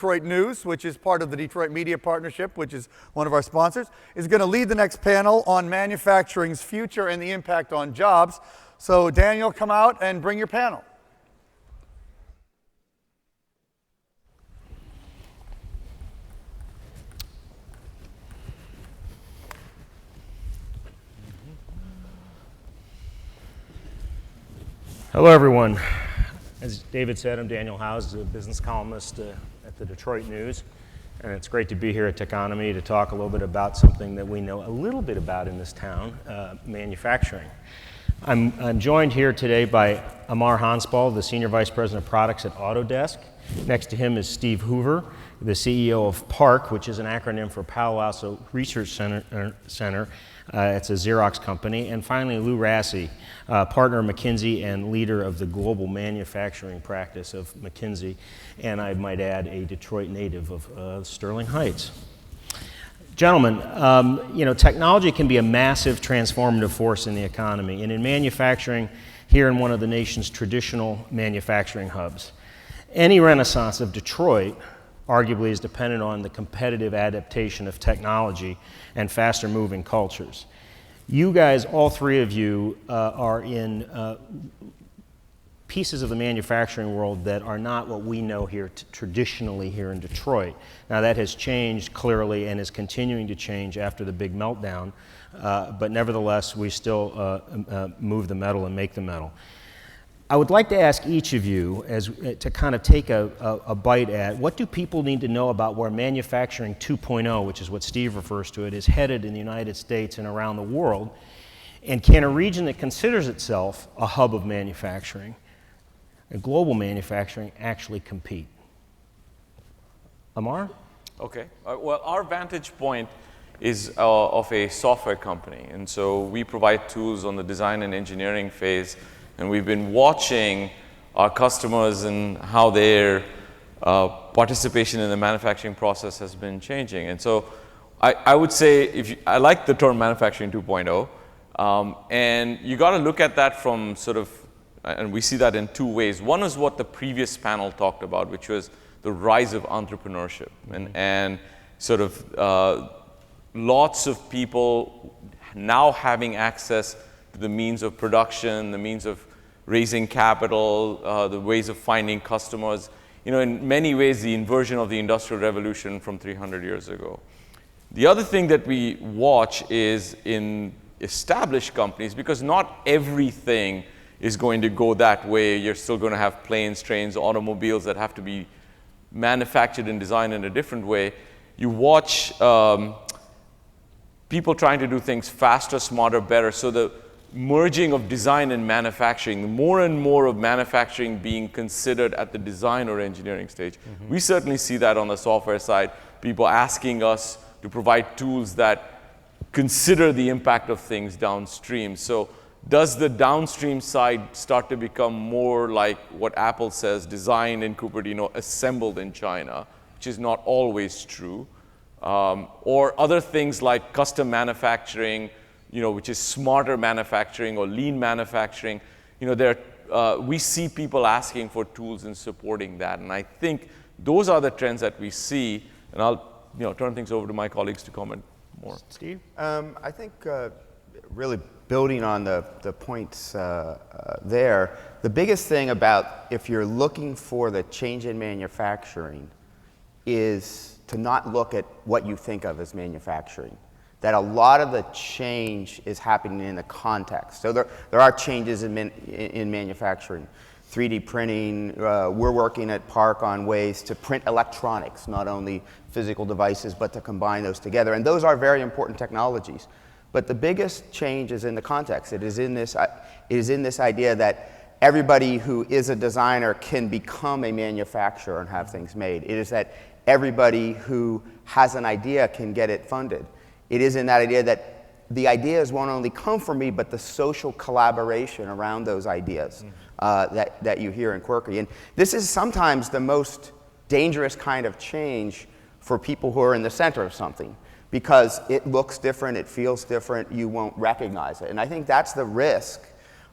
Detroit News, which is part of the Detroit Media Partnership, which is one of our sponsors, is going to lead the next panel on manufacturing's future and the impact on jobs. So Daniel, come out and bring your panel. Hello, everyone. As David said, I'm Daniel Howes, a business columnist at the Detroit News, and it's great to be here at Techonomy to talk a little bit about something that we know a little bit about in this town, manufacturing. I'm joined here today by Amar Hanspal, the Senior Vice President of Products at Autodesk. Next to him is Steve Hoover, the CEO of PARC, which is an acronym for Palo Alto Research Center. It's a Xerox company. And finally, Lou Rassi, partner of McKinsey and leader of the global manufacturing practice of McKinsey, and I might add, a Detroit native of Sterling Heights. Gentlemen, technology can be a massive transformative force in the economy, and in manufacturing, here in one of the nation's traditional manufacturing hubs. Any renaissance of Detroit arguably is dependent on the competitive adaptation of technology and faster moving cultures. You guys, all three of you, are in pieces of the manufacturing world that are not what we know here traditionally here in Detroit. Now that has changed clearly and is continuing to change after the big meltdown, but nevertheless we still move the metal and make the metal. I would like to ask each of you to kind of take a bite at what do people need to know about where manufacturing 2.0, which is what Steve refers to it, is headed in the United States and around the world, and can a region that considers itself a hub of manufacturing, a global manufacturing, actually compete? Amar? Okay. Well, our vantage point is of a software company, and so we provide tools on the design and engineering phase. And we've been watching our customers and how their participation in the manufacturing process has been changing. And so I would say, I like the term manufacturing 2.0, and you got to look at that from sort of, and we see that in two ways. One is what the previous panel talked about, which was the rise of entrepreneurship, and sort of lots of people now having access to the means of production, the means of raising capital, the ways of finding customers. In many ways, the inversion of the Industrial Revolution from 300 years ago. The other thing that we watch is in established companies, because not everything is going to go that way. You're still going to have planes, trains, automobiles that have to be manufactured and designed in a different way. You watch people trying to do things faster, smarter, better. So the merging of design and manufacturing, more and more of manufacturing being considered at the design or engineering stage. We certainly see that on the software side, people asking us to provide tools that consider the impact of things downstream. So does the downstream side start to become more like what Apple says, designed in Cupertino, assembled in China, which is not always true, or other things like custom manufacturing, which is smarter manufacturing or lean manufacturing. We see people asking for tools and supporting that. And I think those are the trends that we see. And I'll turn things over to my colleagues to comment more. Steve? I think really building on the points there, the biggest thing about if you're looking for the change in manufacturing is to not look at what you think of as manufacturing. That a lot of the change is happening in the context. So there are changes in manufacturing. 3D printing, we're working at PARC on ways to print electronics, not only physical devices, but to combine those together. And those are very important technologies. But the biggest change is in the context. It is in this idea that everybody who is a designer can become a manufacturer and have things made. It is that everybody who has an idea can get it funded. It is in that idea that the ideas won't only come from me, but the social collaboration around those ideas that you hear in Quirky. And this is sometimes the most dangerous kind of change for people who are in the center of something, because it looks different, it feels different, you won't recognize it. And I think that's the risk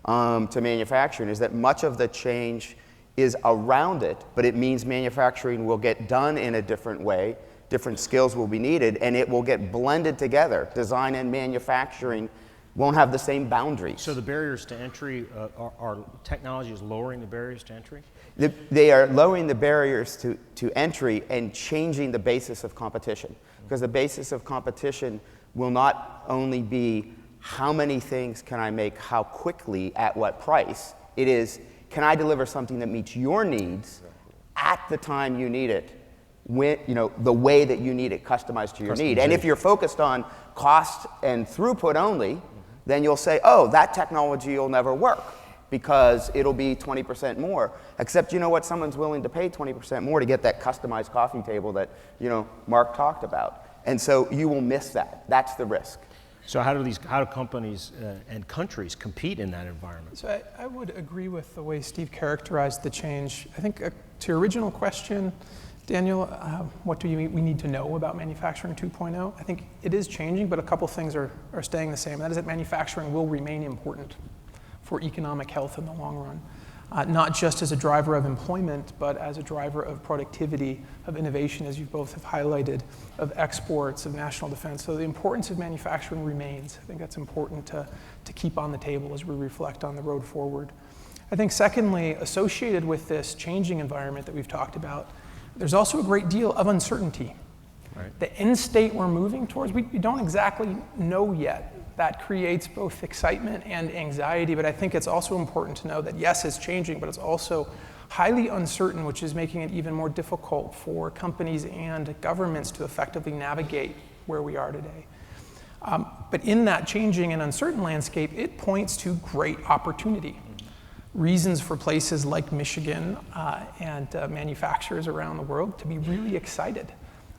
to manufacturing, is that much of the change is around it, but it means manufacturing will get done in a different way. Different skills will be needed, and it will get blended together. Design and manufacturing won't have the same boundaries. So the barriers to entry, are technology is lowering the barriers to entry? They are lowering the barriers to entry and changing the basis of competition. Because the basis of competition will not only be how many things can I make, how quickly, at what price. It is, can I deliver something that meets your needs at the time you need it, when, the way that you need it, customized to your need. And if you're focused on cost and throughput only, then you'll say, oh, that technology will never work because it'll be 20% more. Except, you know what, someone's willing to pay 20% more to get that customized coffee table that, Mark talked about. And so you will miss that. That's the risk. So how do companies and countries compete in that environment? So I would agree with the way Steve characterized the change. I think to your original question, Daniel, what do we need to know about manufacturing 2.0? I think it is changing, but a couple things are staying the same. That is that manufacturing will remain important for economic health in the long run. Not just as a driver of employment, but as a driver of productivity, of innovation, as you both have highlighted, of exports, of national defense. So the importance of manufacturing remains. I think that's important to keep on the table as we reflect on the road forward. I think secondly, associated with this changing environment that we've talked about, there's also a great deal of uncertainty. Right. The end state we're moving towards, we don't exactly know yet. That creates both excitement and anxiety, but I think it's also important to know that yes, it's changing, but it's also highly uncertain, which is making it even more difficult for companies and governments to effectively navigate where we are today. But in that changing and uncertain landscape, it points to great opportunity. Reasons for places like Michigan and manufacturers around the world to be really excited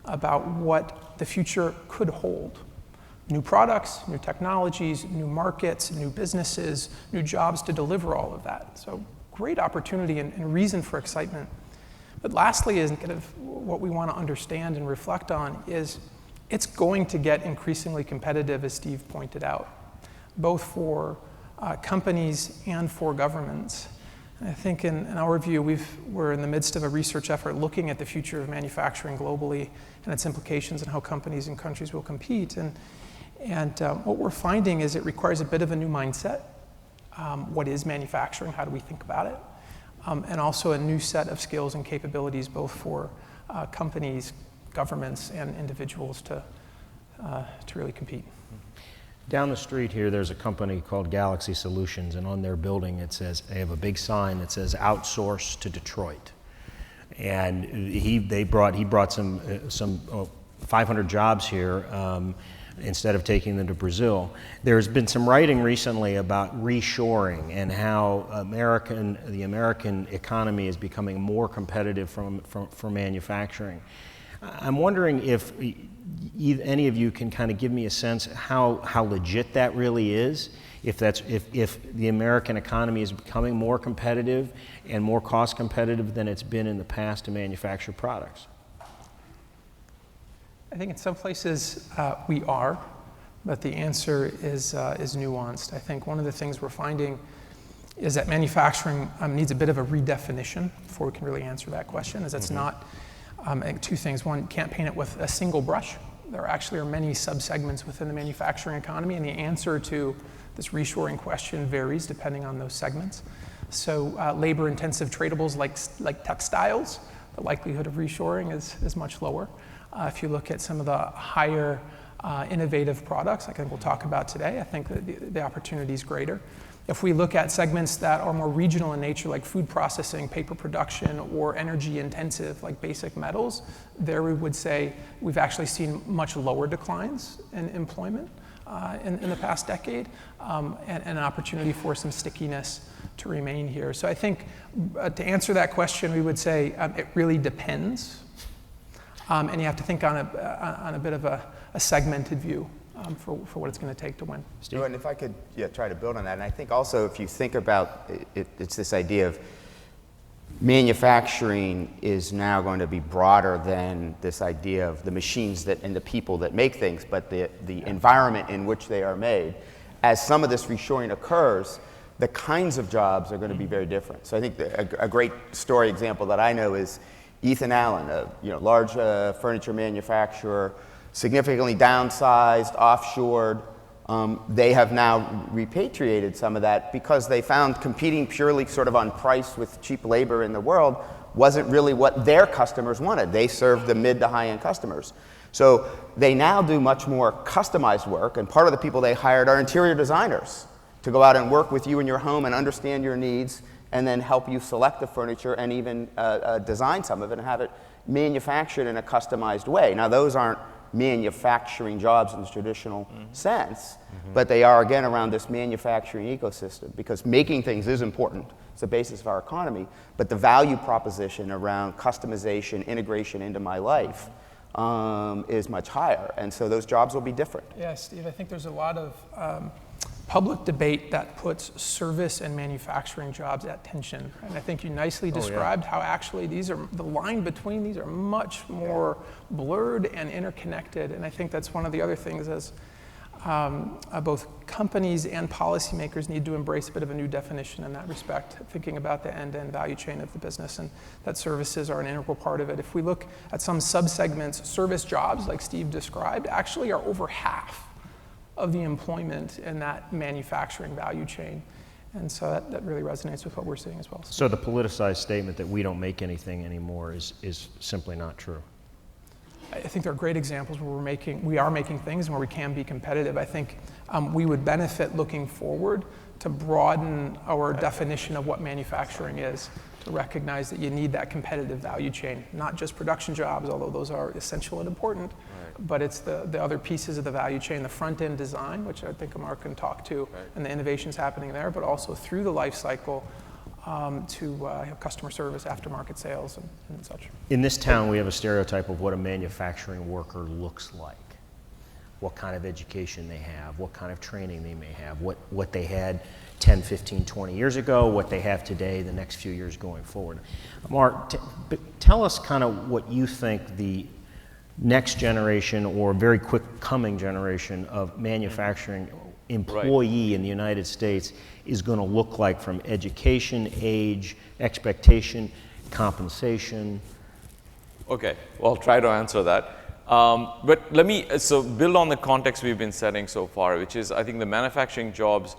about what the future could hold. New products, new technologies, new markets, new businesses, new jobs to deliver all of that. So great opportunity and reason for excitement. But lastly, is kind of what we want to understand and reflect on is it's going to get increasingly competitive, as Steve pointed out, both for companies and for governments. And I think in our view, we're in the midst of a research effort looking at the future of manufacturing globally and its implications and how companies and countries will compete. And what we're finding is it requires a bit of a new mindset. What is manufacturing? How do we think about it? And also a new set of skills and capabilities, both for companies, governments, and individuals to really compete. Down the street here, there's a company called Galaxy Solutions, and on their building it says, they have a big sign that says "Outsource to Detroit." And he brought some 500 jobs here instead of taking them to Brazil. There's been some writing recently about reshoring and how the American economy is becoming more competitive for manufacturing. I'm wondering if any of you can kind of give me a sense how legit that really is, if the American economy is becoming more competitive and more cost competitive than it's been in the past to manufacture products. I think in some places we are, but the answer is nuanced. I think one of the things we're finding is that manufacturing needs a bit of a redefinition before we can really answer that question, as it's not two things. One, can't paint it with a single brush. There actually are many subsegments within the manufacturing economy, and the answer to this reshoring question varies depending on those segments. So labor-intensive tradables like textiles, the likelihood of reshoring is much lower. If you look at some of the higher innovative products, I think we'll talk about today, I think that the opportunity is greater. If we look at segments that are more regional in nature, like food processing, paper production, or energy intensive, like basic metals, there we would say we've actually seen much lower declines in employment in the past decade, and an opportunity for some stickiness to remain here. So I think to answer that question, we would say it really depends. And you have to think on a bit of a segmented view for what it's going to take to win. Steve? And if I could try to build on that, and I think also if you think about it, it's this idea of manufacturing is now going to be broader than this idea of the machines and the people that make things, but the environment in which they are made. As some of this reshoring occurs, the kinds of jobs are going to be very different. So I think a great story example that I know is Ethan Allen, a large furniture manufacturer, significantly downsized, offshored. They have now repatriated some of that because they found competing purely sort of on price with cheap labor in the world wasn't really what their customers wanted. They served the mid to high-end customers. So they now do much more customized work, and part of the people they hired are interior designers to go out and work with you in your home and understand your needs and then help you select the furniture and even design some of it and have it manufactured in a customized way. Now, those aren't manufacturing jobs in the traditional sense, but they are, again, around this manufacturing ecosystem, because making things is important. It's the basis of our economy, but the value proposition around customization, integration into my life is much higher, and so those jobs will be different. Yeah, Steve, I think there's a lot of public debate that puts service and manufacturing jobs at tension. And I think you nicely described how actually the line between these are much more blurred and interconnected. And I think that's one of the other things as both companies and policymakers need to embrace a bit of a new definition in that respect, thinking about the end-to-end value chain of the business, and that services are an integral part of it. If we look at some subsegments, service jobs, like Steve described, actually are over half of the employment in that manufacturing value chain. And so that really resonates with what we're seeing as well. So the politicized statement that we don't make anything anymore is simply not true. I think there are great examples where we are making things and where we can be competitive. I think we would benefit looking forward to broaden our definition of what manufacturing is, to recognize that you need that competitive value chain, not just production jobs, although those are essential and important, but it's the other pieces of the value chain, the front-end design, which I think Amar can talk to, and the innovations happening there, but also through the life cycle to customer service, aftermarket sales, and such. In this town, we have a stereotype of what a manufacturing worker looks like, what kind of education they have, what kind of training they may have, what they had 10, 15, 20 years ago, what they have today, the next few years going forward. Amar, tell us kind of what you think the next generation or very quick coming generation of manufacturing employee in the United States is going to look like from education, age, expectation, compensation. Okay, well, I'll try to answer that. But let me build on the context we've been setting so far, which is I think the manufacturing jobs,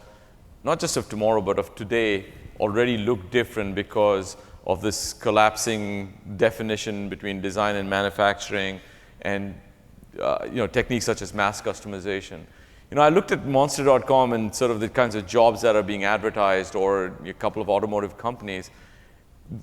not just of tomorrow, but of today, already look different because of this collapsing definition between design and manufacturing and techniques such as mass customization. I looked at Monster.com and sort of the kinds of jobs that are being advertised, or a couple of automotive companies.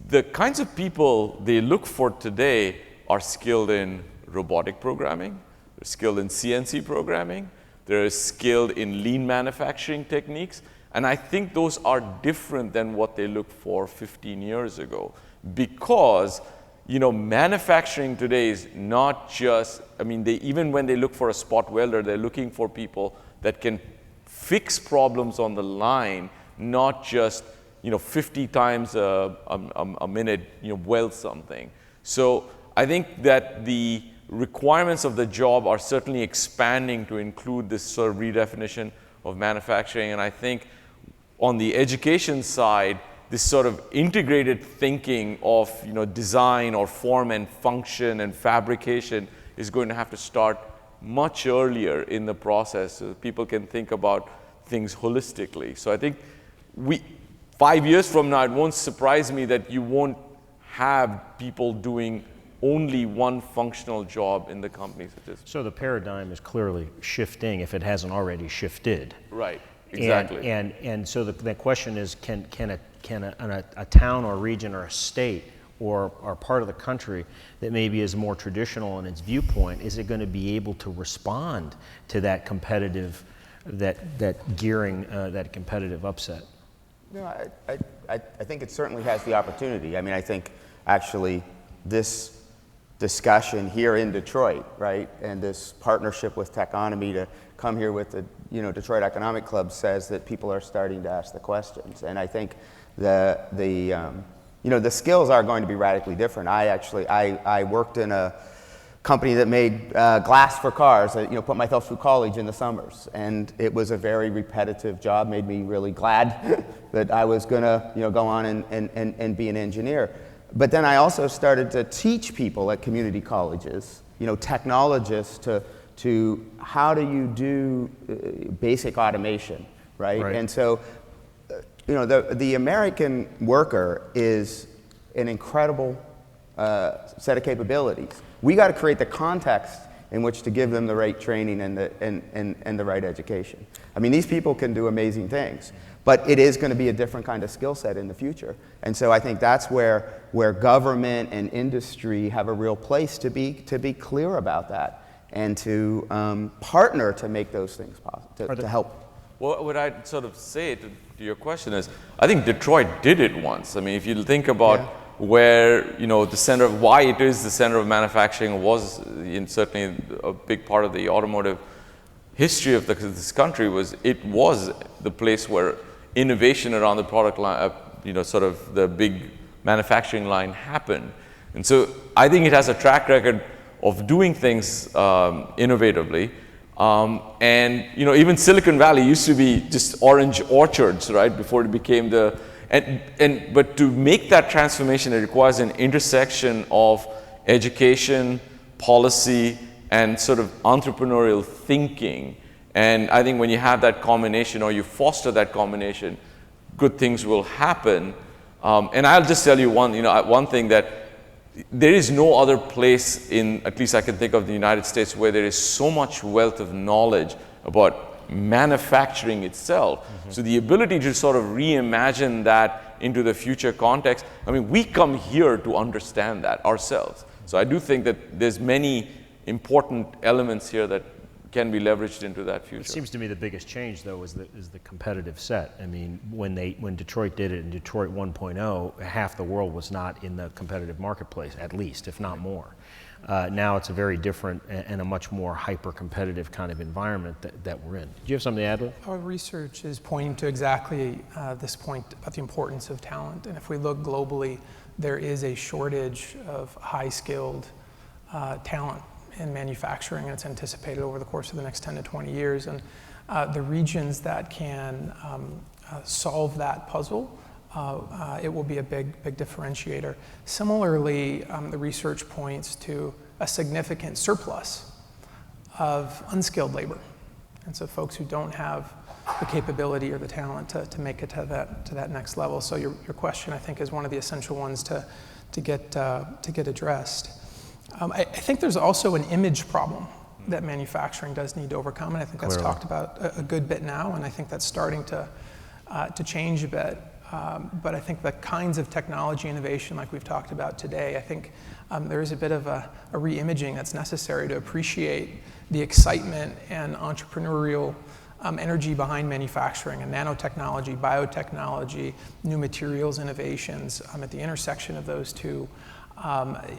The kinds of people they look for today are skilled in robotic programming, they're skilled in CNC programming, they're skilled in lean manufacturing techniques, and I think those are different than what they looked for 15 years ago, because manufacturing today is not just, even when they look for a spot welder, they're looking for people that can fix problems on the line, not just, 50 times a minute, weld something. So I think that the requirements of the job are certainly expanding to include this sort of redefinition of manufacturing. And I think on the education side, this sort of integrated thinking of design or form and function and fabrication is going to have to start much earlier in the process so that people can think about things holistically. So I think 5 years from now, it won't surprise me that you won't have people doing only one functional job in the companies. So the paradigm is clearly shifting if it hasn't already shifted. Right, exactly. And so the question is, can a town or a region or a state or part of the country that maybe is more traditional in its viewpoint, is it going to be able to respond to that competitive, that gearing, that competitive upset? I think it certainly has the opportunity. I think actually this discussion here in Detroit, right, and this partnership with Techonomy to come here with the Detroit Economic Club says that people are starting to ask the questions, and I think the skills are going to be radically different. I worked in a company that made glass for cars. I, put myself through college in the summers, and it was a very repetitive job. Made me really glad that I was gonna, go on and be an engineer. But then I also started to teach people at community colleges, technologists, to how do you do basic automation, right? And so, the American worker is an incredible set of capabilities. We got to create the context in which to give them the right training and the right education. I mean, these people can do amazing things, but it is going to be a different kind of skill set in the future. And so I think that's where government and industry have a real place to be clear about that and to partner to make those things possible, to help. Well, what I'd sort of say to your question is, I think Detroit did it once. I mean, if you think about where, the center of why it is the center of manufacturing was certainly a big part of the automotive history of this country it was the place where innovation around the product line, sort of the big manufacturing line happened. And so I think it has a track record of doing things innovatively. And even Silicon Valley used to be just orange orchards, right, before it became but to make that transformation, it requires an intersection of education, policy, and sort of entrepreneurial thinking. And I think when you have that combination, or you foster that combination, good things will happen. And I'll just tell you one thing, that there is no other place at least I can think of, the United States, where there is so much wealth of knowledge about manufacturing itself. So the ability to sort of reimagine that into the future context, I mean, we come here to understand that ourselves. So I do think that there's many important elements here that can be leveraged into that future. It seems to me the biggest change, though, is the competitive set. I mean, when Detroit did it in Detroit 1.0, half the world was not in the competitive marketplace, at least, if not more. Now it's a very different and a much more hyper-competitive kind of environment that we're in. Do you have something to add to it? Our research is pointing to exactly this point about the importance of talent. And if we look globally, there is a shortage of high-skilled talent in manufacturing, and it's anticipated over the course of the next 10 to 20 years. And the regions that can solve that puzzle, it will be a big differentiator. Similarly, the research points to a significant surplus of unskilled labor. And so folks who don't have the capability or the talent to make it to that next level. So your question, I think, is one of the essential ones to get addressed. I think there's also an image problem that manufacturing does need to overcome, and I think that's talked about a good bit now, and I think that's starting to change a bit. But I think the kinds of technology innovation like we've talked about today, I think there is a bit of a re-imaging that's necessary to appreciate the excitement and entrepreneurial energy behind manufacturing and nanotechnology, biotechnology, new materials innovations at the intersection of those two.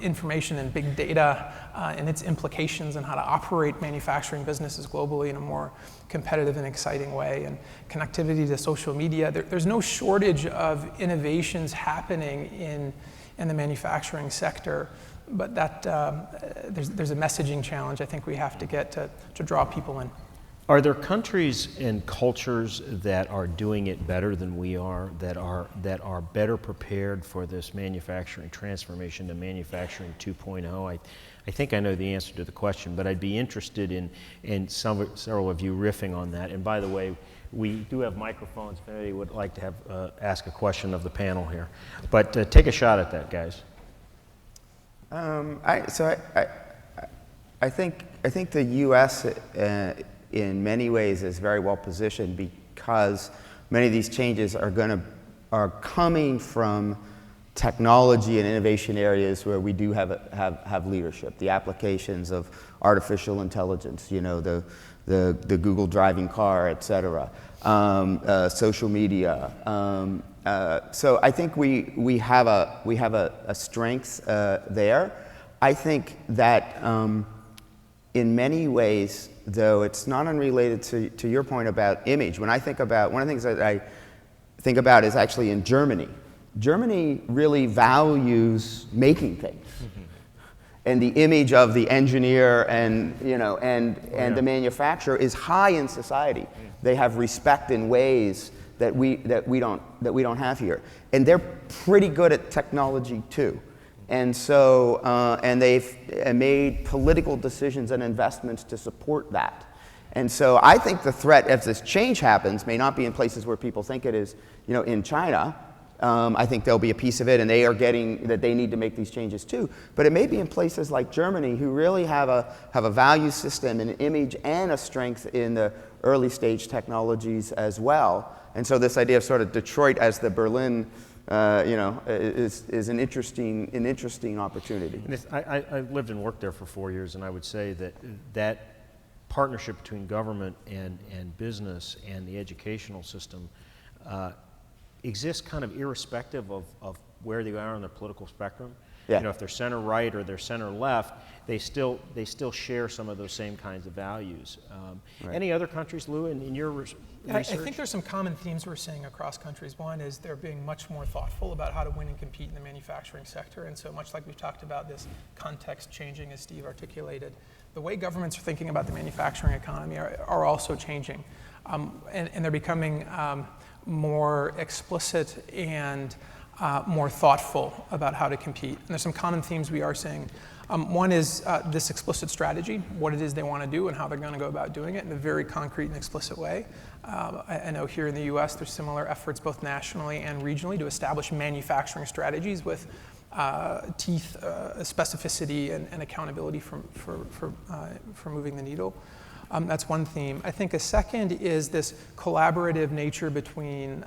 Information and big data and its implications on how to operate manufacturing businesses globally in a more competitive and exciting way, and connectivity to social media. There's no shortage of innovations happening in the manufacturing sector, but that there's a messaging challenge I think we have to get to draw people in. Are there countries and cultures that are doing it better than we are, that are better prepared for this manufacturing transformation to manufacturing 2.0? I think I know the answer to the question, but I'd be interested in several of you riffing on that. And by the way, we do have microphones if anybody would like to have ask a question of the panel here. But take a shot at that, guys. I think the U.S. In many ways is very well positioned, because many of these changes are coming from technology and innovation areas where we do have leadership. The applications of artificial intelligence, the Google driving car, et cetera, social media. So I think we have a strength there. I think that in many ways, though, it's not unrelated to your point about image. When I think about, one of the things that I think about is actually in Germany. Germany really values making things. and the image of the engineer and the manufacturer is high in society. They have respect in ways that we don't have here, and they're pretty good at technology too. And so, and they've made political decisions and investments to support that. And so I think the threat, as this change happens, may not be in places where people think it is, in China. I think there'll be a piece of it, and they are getting that they need to make these changes too. But it may be in places like Germany, who really have a value system, an image, and a strength in the early stage technologies as well. And so this idea of sort of Detroit as the Berlin, is an interesting opportunity. I lived and worked there for 4 years, and I would say that partnership between government and business and the educational system exists kind of irrespective of where they are on the political spectrum. Yeah. If they're center right or they're center left, they still share some of those same kinds of values. Right. Any other countries, Lou, in your research? I think there's some common themes we're seeing across countries. One is they're being much more thoughtful about how to win and compete in the manufacturing sector. And so much like we've talked about this context changing, as Steve articulated, the way governments are thinking about the manufacturing economy are also changing. And they're becoming more explicit and more thoughtful about how to compete. And there's some common themes we are seeing. One is this explicit strategy, what it is they want to do and how they're going to go about doing it in a very concrete and explicit way. I know here in the US there's similar efforts both nationally and regionally to establish manufacturing strategies with teeth, specificity, and accountability for moving the needle. That's one theme. I think a second is this collaborative nature between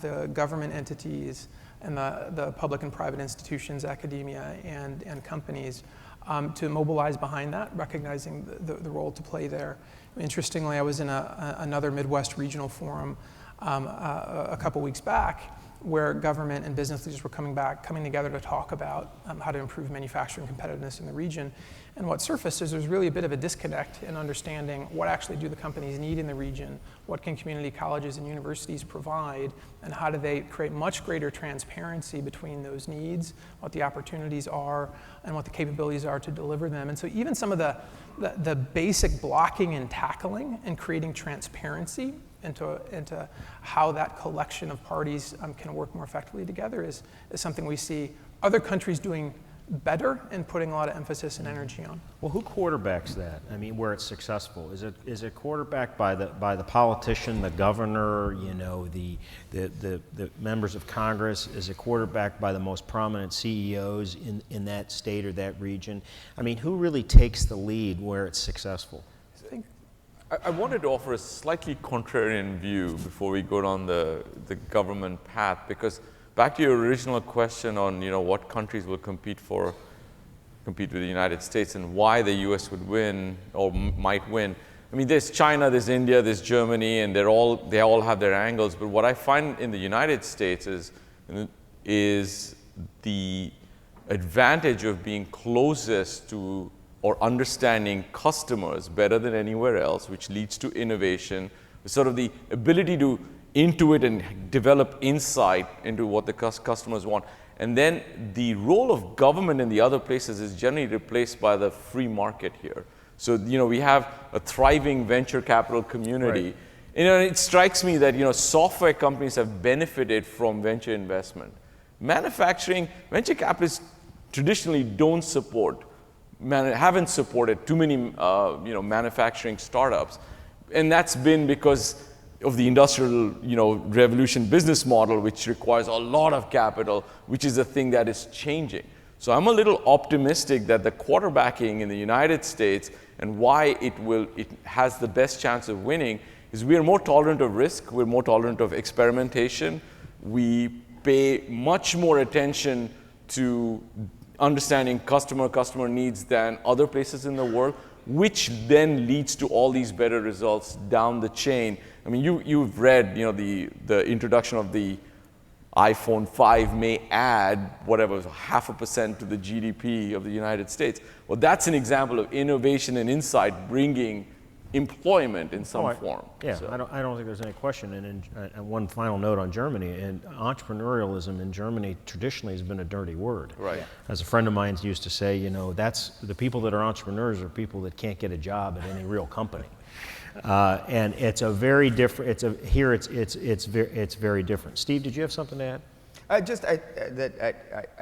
the government entities and the public and private institutions, academia, and companies to mobilize behind that, recognizing the role to play there. Interestingly, I was in another Midwest regional forum a couple weeks back where government and business leaders were coming together to talk about how to improve manufacturing competitiveness in the region. And what surfaced is there's really a bit of a disconnect in understanding what actually do the companies need in the region, what can community colleges and universities provide, and how do they create much greater transparency between those needs, what the opportunities are, and what the capabilities are to deliver them. And so even some of the basic blocking and tackling and creating transparency into how that collection of parties can work more effectively together is something we see other countries doing better and putting a lot of emphasis and energy on. Well, who quarterbacks that? I mean, where it's successful? Is it quarterbacked by the politician, the governor, the members of Congress? Is it quarterbacked by the most prominent CEOs in that state or that region? I mean, who really takes the lead where it's successful? I wanted to offer a slightly contrarian view before we go down the government path, because back to your original question on what countries will compete with the United States and why the U.S. would win or might win. I mean, there's China, there's India, there's Germany, and they all have their angles. But what I find in the United States is the advantage of being closest to or understanding customers better than anywhere else, which leads to innovation, sort of the ability to intuit and develop insight into what the customers want. And then the role of government in the other places is generally replaced by the free market here. So, we have a thriving venture capital community. Right. It strikes me that, software companies have benefited from venture investment. Manufacturing, venture capitalists traditionally haven't supported too many, manufacturing startups. And that's been because of the industrial, revolution business model, which requires a lot of capital, which is a thing that is changing. So I'm a little optimistic that the quarterbacking in the United States and why it has the best chance of winning is we are more tolerant of risk, we're more tolerant of experimentation, we pay much more attention to understanding customer needs than other places in the world, which then leads to all these better results down the chain. I mean, you've read, the introduction of the iPhone 5 may add whatever 0.5% to the GDP of the United States. Well, that's an example of innovation and insight bringing employment in some Oh, form. Yeah, So- I don't think there's any question. And one final note on Germany, and entrepreneurialism in Germany traditionally has been a dirty word. Right. As a friend of mine used to say, you know, that's the people that are entrepreneurs are people that can't get a job at any real company. And it's a very different. It's very different. Steve, did you have something to add? I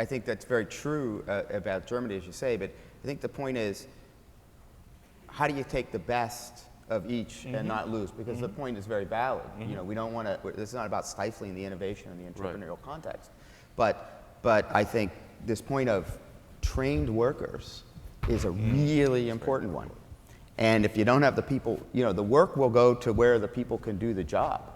think that's very true about Germany, as you say, but I think the point is, how do you take the best of each and not lose? Because the point is very valid. You know, we don't want to. This is not about stifling the innovation in the entrepreneurial context, but I think this point of trained workers is a really important one. And if you don't have the people, you know, the work will go to where the people can do the job.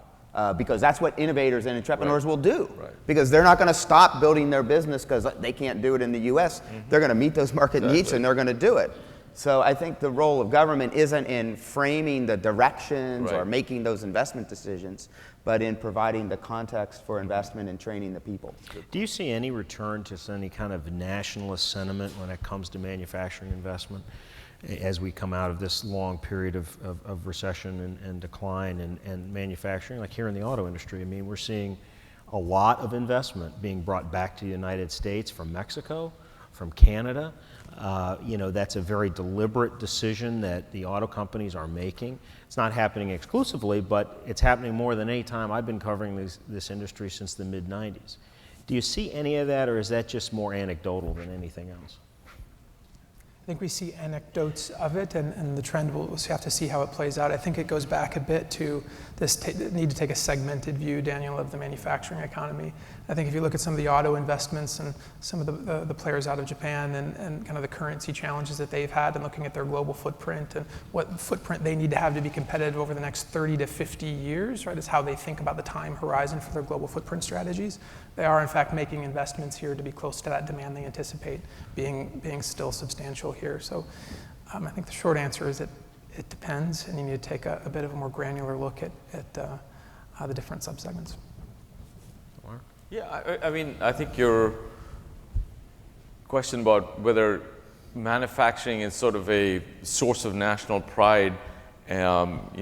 Because that's what innovators and entrepreneurs will do. Right. Because they're not going to stop building their business because they can't do it in the US. They're going to meet those market needs and they're going to do it. So I think the role of government isn't in framing the directions or making those investment decisions, but in providing the context for investment and training the people. Do you see any return to any kind of nationalist sentiment when it comes to manufacturing investment as we come out of this long period of recession and decline and manufacturing, like here in the auto industry? I mean, we're seeing a lot of investment being brought back to the United States from Mexico, from Canada. You know, that's a very deliberate decision that the auto companies are making. It's not happening exclusively, but it's happening more than any time I've been covering this industry since the mid-90s. Do you see any of that, or is that just more anecdotal than anything else? I think we see anecdotes of it, and the trend, we'll have to see how it plays out. I think it goes back a bit to this need to take a segmented view, Daniel, of the manufacturing economy. I think if you look at some of the auto investments and some of the players out of Japan and kind of the currency challenges that they've had, and looking at their global footprint and what footprint they need to have to be competitive over the next 30 to 50 years, right, is how they think about the time horizon for their global footprint strategies. They are, in fact, making investments here to be close to that demand they anticipate being still substantial here. So I think the short answer is it depends, and you need to take a bit of a more granular look at the different subsegments. Yeah, I mean, I think your question about whether manufacturing is sort of a source of national pride, you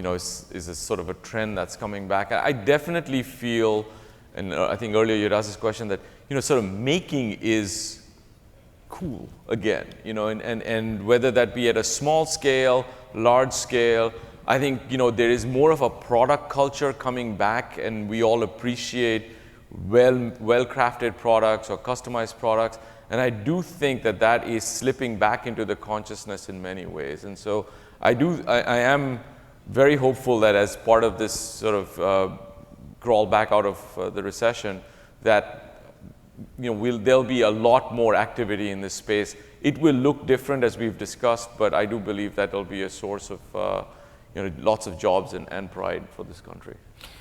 know, is a sort of a trend that's coming back. I definitely feel, and I think earlier you'd asked this question, that, you know, sort of making is cool again, you know, and whether that be at a small scale, large scale, I think, you know, there is more of a product culture coming back, and we all appreciate well-crafted products or customized products, and I do think that is slipping back into the consciousness in many ways. And so I am very hopeful that as part of this sort of crawl back out of the recession, that, you know, there'll be a lot more activity in this space. It will look different, as we've discussed, but I do believe that it'll be a source of you know, lots of jobs and pride for this country.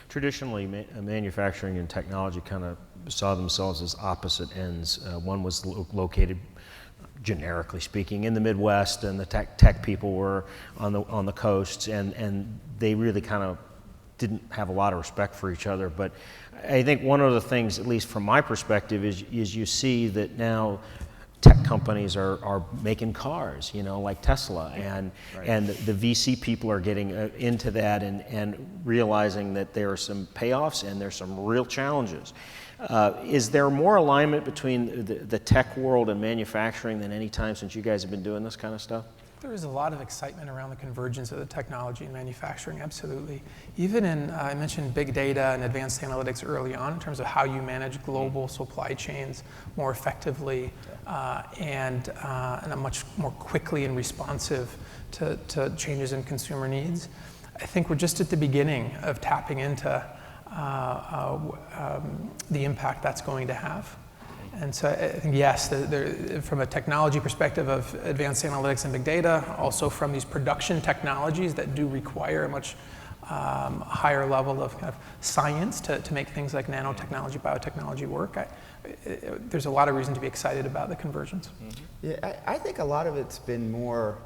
Traditionally, manufacturing and technology kind of saw themselves as opposite ends. One was located, generically speaking, in the Midwest, and the tech people were on the coasts, and they really kind of didn't have a lot of respect for each other. But I think one of the things, at least from my perspective, is you see that now tech companies are making cars, you know, like Tesla, and the VC people are getting into that and realizing that there are some payoffs and there's some real challenges. Is there more alignment between the tech world and manufacturing than any time since you guys have been doing this kind of stuff? There is a lot of excitement around the convergence of the technology and manufacturing, absolutely. Even in, I mentioned big data and advanced analytics early on in terms of how you manage global supply chains more effectively and much more quickly and responsive to changes in consumer needs. I think we're just at the beginning of tapping into the impact that's going to have. And so I think, yes, from a technology perspective of advanced analytics and big data, also from these production technologies that do require a much higher level of kind of science to make things like nanotechnology, biotechnology work, there's a lot of reason to be excited about the convergence. Yeah, I think a lot of it's been more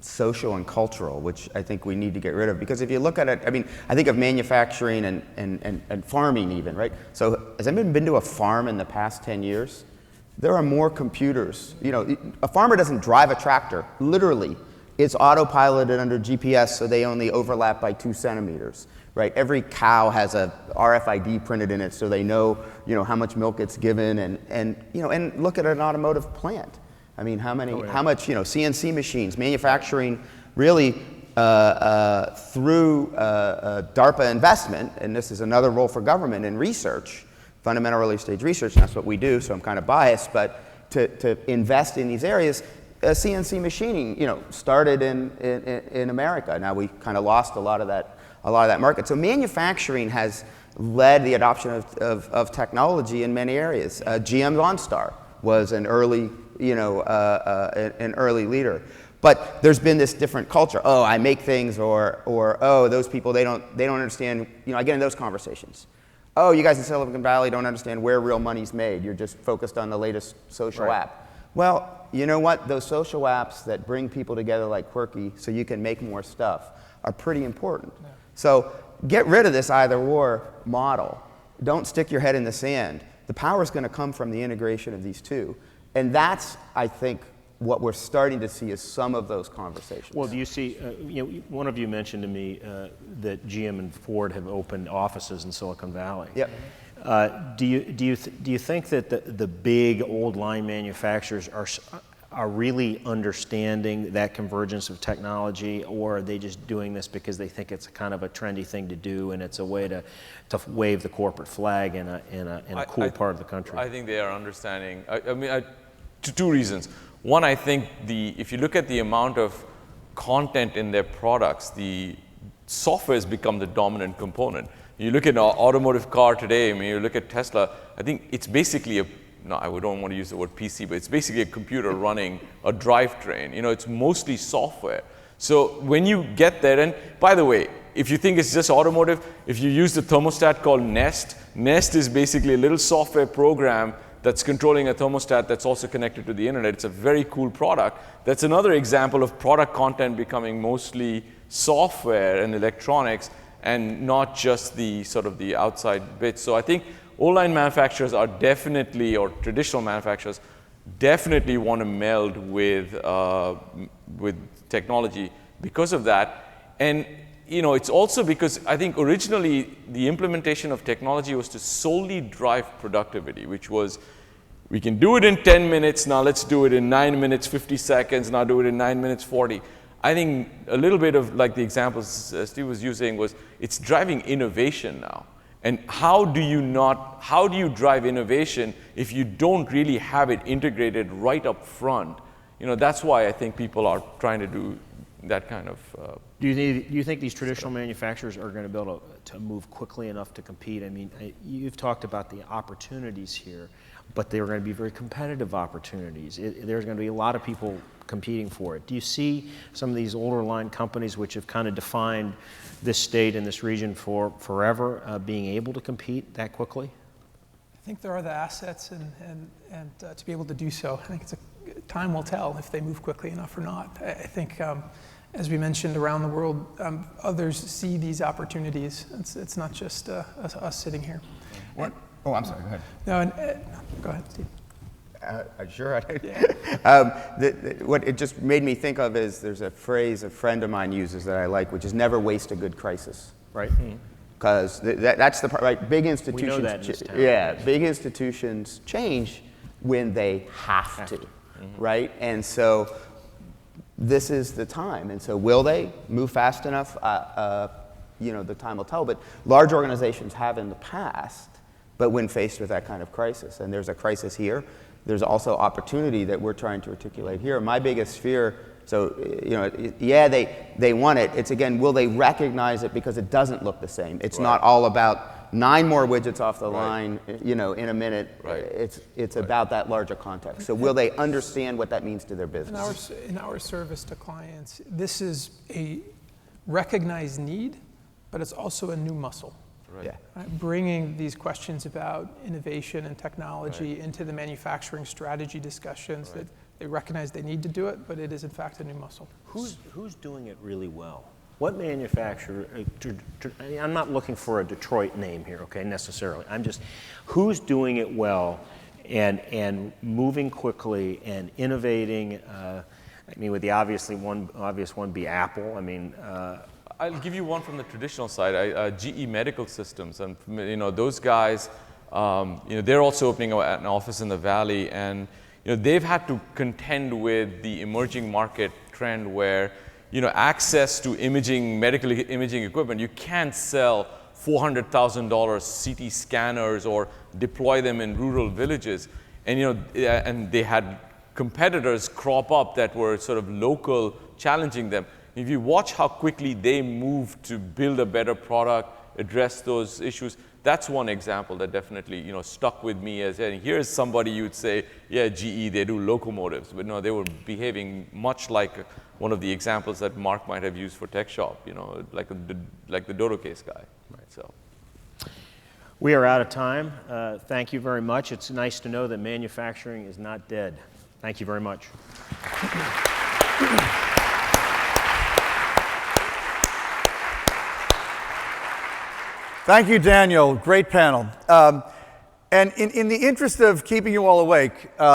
social and cultural, which I think we need to get rid of. Because if you look at it, I mean, I think of manufacturing and farming even, right? So has anyone been to a farm in the past 10 years? There are more computers. You know, a farmer doesn't drive a tractor, literally. It's autopiloted under GPS, so they only overlap by 2 centimeters, right? Every cow has a RFID printed in it, so they know, how much milk it's given, and look at an automotive plant. I mean, how much, CNC machines, manufacturing, really through DARPA investment, and this is another role for government in research, fundamental early stage research, and that's what we do, so I'm kind of biased, but to invest in these areas. CNC machining, started in America. Now we kind of lost a lot of that market. So manufacturing has led the adoption of technology in many areas. GM's OnStar was an early leader. But there's been this different culture. Oh, I make things, or oh, those people they don't understand. I get in those conversations. Oh, you guys in Silicon Valley don't understand where real money's made. You're just focused on the latest social app. Well, you know what? Those social apps that bring people together like Quirky so you can make more stuff are pretty important. Yeah. So get rid of this either-or model. Don't stick your head in the sand. The power is going to come from the integration of these two. And that's, I think, what we're starting to see is some of those conversations. Well, do you see, one of you mentioned to me that GM and Ford have opened offices in Silicon Valley. Yep. Do you think that the big old line manufacturers are really understanding that convergence of technology, or are they just doing this because they think it's kind of a trendy thing to do and it's a way to wave the corporate flag in a cool part of the country? I think they are understanding. To 2 reasons. One, I think if you look at the amount of content in their products, the software has become the dominant component. You look at an automotive car today, you look at Tesla, I think it's basically I don't want to use the word PC, but it's basically a computer running a drivetrain. It's mostly software. So when you get there, and by the way, if you think it's just automotive, if you use the thermostat called Nest is basically a little software program that's controlling a thermostat that's also connected to the internet. It's a very cool product. That's another example of product content becoming mostly software and electronics, and not just the sort of the outside bits. So I think old line manufacturers are definitely, or traditional manufacturers, definitely want to meld with technology because of that. And it's also because I think originally the implementation of technology was to solely drive productivity, which was, we can do it in 10 minutes, now let's do it in 9 minutes, 50 seconds, now do it in 9 minutes, 40. I think a little bit of like the examples Steve was using was, it's driving innovation now. And how do you drive innovation if you don't really have it integrated right up front? That's why I think people are trying to do that kind of. Do you think these traditional manufacturers are going to be able to move quickly enough to compete? I mean, you've talked about the opportunities here, but they're going to be very competitive opportunities. There's going to be a lot of people competing for it. Do you see some of these older line companies which have kind of defined this state and this region for forever being able to compete that quickly? I think there are the assets and to be able to do so. I think time will tell if they move quickly enough or not. I think, as we mentioned, around the world, others see these opportunities. It's not just us sitting here. What? Oh, I'm sorry. Go ahead. No, go ahead, Steve. Sure. What it just made me think of is there's a phrase a friend of mine uses that I like, which is never waste a good crisis. Right. Because that's the part, right? Big institutions. We know that in this town. Big institutions change when they have to, right? And so this is the time. And so will they move fast enough? The time will tell. But large organizations have in the past, but when faced with that kind of crisis, and there's a crisis here, there's also opportunity that we're trying to articulate here. My biggest fear, they want it. It's again, will they recognize it because it doesn't look the same? It's not all about 9 more widgets off the line, in a minute. Right. It's about that larger context. So will they understand what that means to their business? In our service to clients, this is a recognized need, but it's also a new muscle. Right. Yeah. Right? Bringing these questions about innovation and technology into the manufacturing strategy discussions that they recognize they need to do it, but it is in fact a new muscle. Who's doing it really well? What manufacturer, I'm not looking for a Detroit name here, okay, necessarily. I'm just, who's doing it well and moving quickly and innovating I mean, would the obvious one be Apple? I mean, I'll give you one from the traditional side. GE Medical Systems, and those guys, they're also opening an office in the Valley, and they've had to contend with the emerging market trend where access to medical imaging equipment. You can't sell $400,000 CT scanners or deploy them in rural villages, and they had competitors crop up that were sort of local, challenging them. If you watch how quickly they moved to build a better product, address those issues, that's one example that definitely stuck with me as, and here's somebody you'd say, yeah, GE, they do locomotives, but no, they were behaving much like one of the examples that Mark might have used for Tech Shop, like the Dodo case guy. Right. So. We are out of time. Thank you very much. It's nice to know that manufacturing is not dead. Thank you very much. Thank you, Daniel. Great panel. And in the interest of keeping you all awake,